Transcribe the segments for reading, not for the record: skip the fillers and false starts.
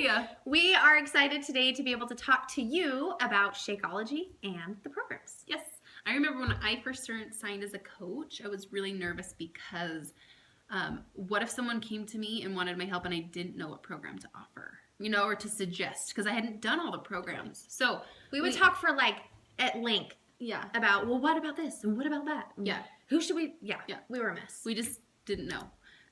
Hi! We are excited today to be able to talk to you about Shakeology and the programs. Yes. I remember when I first signed as a coach, I was really nervous because what if someone came to me and wanted my help and I didn't know what program to offer, or to suggest, because I hadn't done all the programs. So we would talk for at length about, well, what about this and what about that? Yeah. Who should we? Yeah. We were a mess. We just didn't know.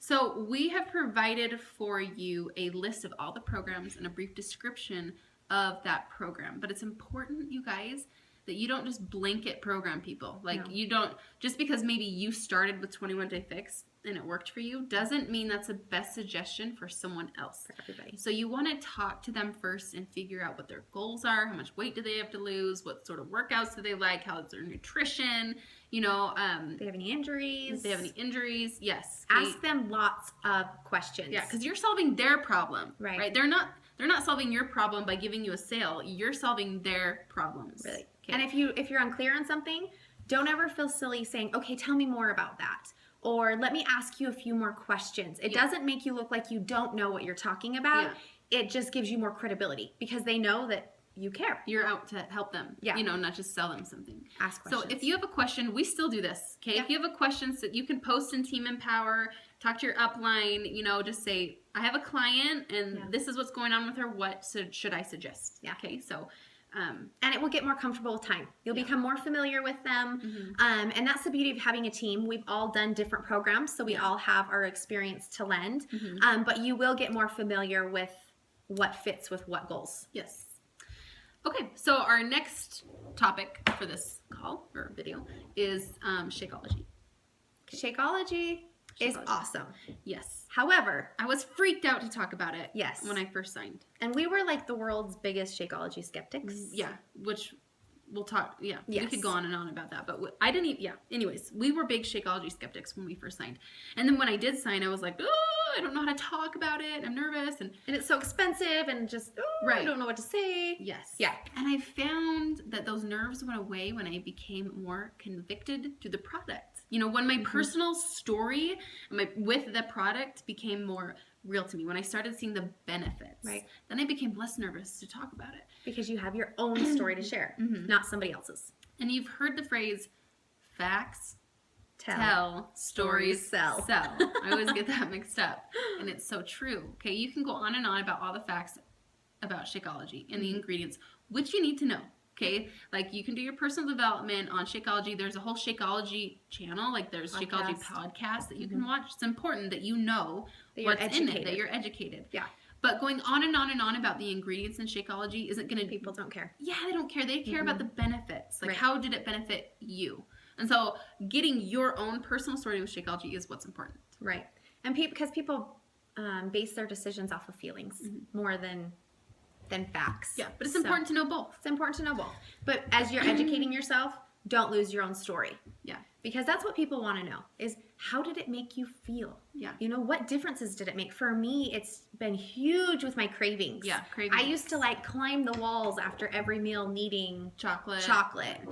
So we have provided for you a list of all the programs and a brief description of that program. But it's important, you guys, that you don't just blanket program people. You don't, just because maybe you started with 21 Day Fix and it worked for you, doesn't mean that's the best suggestion for someone else. For everybody. So you want to talk to them first and figure out what their goals are, how much weight do they have to lose, what sort of workouts do they like, how's their nutrition, they have any injuries? If they have any injuries, yes. Ask them lots of questions. Yeah, because you're solving their problem. Right. They're not solving your problem by giving you a sale. You're solving their problems. Really. Okay. And if you're unclear on something, don't ever feel silly saying, okay, tell me more about that. Or let me ask you a few more questions. It doesn't make you look like you don't know what you're talking about. Yeah. It just gives you more credibility because they know that you care. You're out to help them. Yeah. Not just sell them something. Ask questions. So if you have a question, we still do this. Okay. Yeah. If you have a question, so you can post in Team Empower, talk to your upline, just say, I have a client and this is what's going on with her. What should I suggest? Yeah. Okay. So, and it will get more comfortable with time. You'll become more familiar with them. Mm-hmm. And that's the beauty of having a team. We've all done different programs, so we all have our experience to lend. Mm-hmm. But you will get more familiar with what fits with what goals. Yes. Okay, so our next topic for this call or video is Shakeology. Okay. Shakeology is awesome. Yes. However, I was freaked out to talk about it. Yes. When I first signed. And we were like the world's biggest Shakeology skeptics. Yeah, which we'll talk. Yeah, yes. We could go on and on about that, but I didn't even. Yeah. Anyways, we were big Shakeology skeptics when we first signed, and then when I did sign, I was like, oh, I don't know how to talk about it. I'm nervous, and it's so expensive, and just I don't know what to say. Yes. Yeah. And I found that those nerves went away when I became more convicted to the product. When my personal story with the product became more real to me, when I started seeing the benefits, then I became less nervous to talk about it. Because you have your own story to share, not somebody else's. And you've heard the phrase, facts tell, stories sell. I always get that mixed up. And it's so true. Okay, you can go on and on about all the facts about Shakeology and the ingredients, which you need to know. Okay, you can do your personal development on Shakeology. There's a whole Shakeology channel, there's Shakeology podcasts that you can watch. It's important that you know what's in it, that you're educated. Yeah. But going on and on and on about the ingredients in Shakeology isn't going to... People don't care. Yeah, they don't care. They care about the benefits. How did it benefit you? And so getting your own personal story with Shakeology is what's important. Right. And because people base their decisions off of feelings more than facts. Yeah, but it's important to know both. It's important to know both. But as you're educating yourself, don't lose your own story. Yeah. Because that's what people want to know is, how did it make you feel? Yeah. What differences did it make? For me, it's been huge with my cravings. Yeah, cravings. I used to climb the walls after every meal needing chocolate,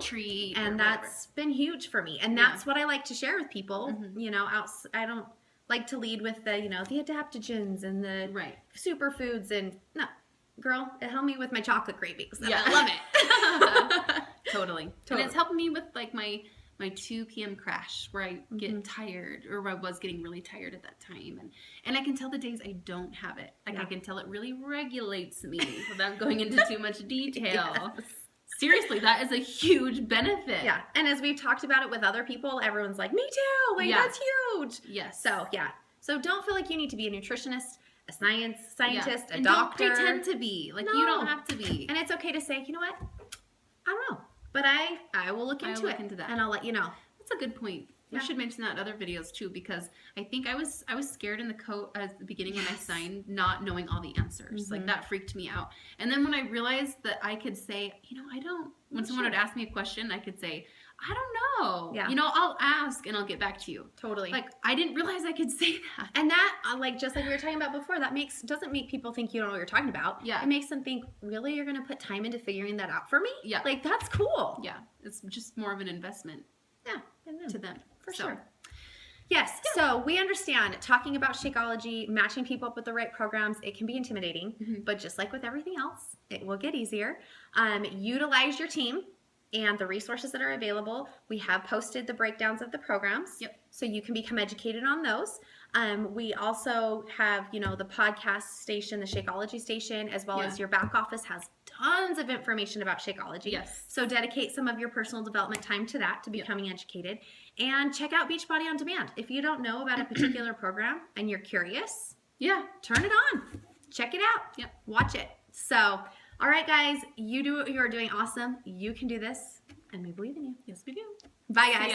treat, and that's been huge for me. And that's what I like to share with people. I don't like to lead with the adaptogens and the superfoods and no. Girl, it helped me with my chocolate cravings. And I love it. Totally. And it's helping me with my 2 p.m. crash where I get tired, or I was getting really tired at that time. And I can tell the days I don't have it. I can tell it really regulates me without going into too much detail. Yes. Seriously, that is a huge benefit. Yeah. And as we've talked about it with other people, everyone's like, me too. That's huge. Yes. So, So don't feel like you need to be a nutritionist, a scientist, a and doctor. Don't pretend to be. You don't have to be. And it's okay to say, you know what? I don't know. But I will look into that. And I'll let you know. That's a good point. We should mention that in other videos too, because I think I was scared in at the beginning when I signed, not knowing all the answers. That freaked me out. And then when I realized that I could say, I don't. When someone would ask me a question, I could say, I don't know. Yeah. I'll ask and I'll get back to you. Totally. I didn't realize I could say that. And that, just like we were talking about before, that doesn't make people think you don't know what you're talking about. Yeah. It makes them think, really, you're going to put time into figuring that out for me? Yeah. That's cool. Yeah. It's just more of an investment. Yeah. To them. For sure. Yes. So we understand talking about Shakeology, matching people up with the right programs, it can be intimidating, but just like with everything else, it will get easier. Utilize your team and the resources that are available. We have posted the breakdowns of the programs, so you can become educated on those. We also have, the podcast station, the Shakeology station, as well as your back office has tons of information about Shakeology. Yes. So dedicate some of your personal development time to that, to becoming educated. And check out Beachbody On Demand. If you don't know about a particular program and you're curious, turn it on. Check it out. Watch it. So, all right, guys, you are doing awesome. You can do this, and we believe in you. Yes, we do. Bye, guys.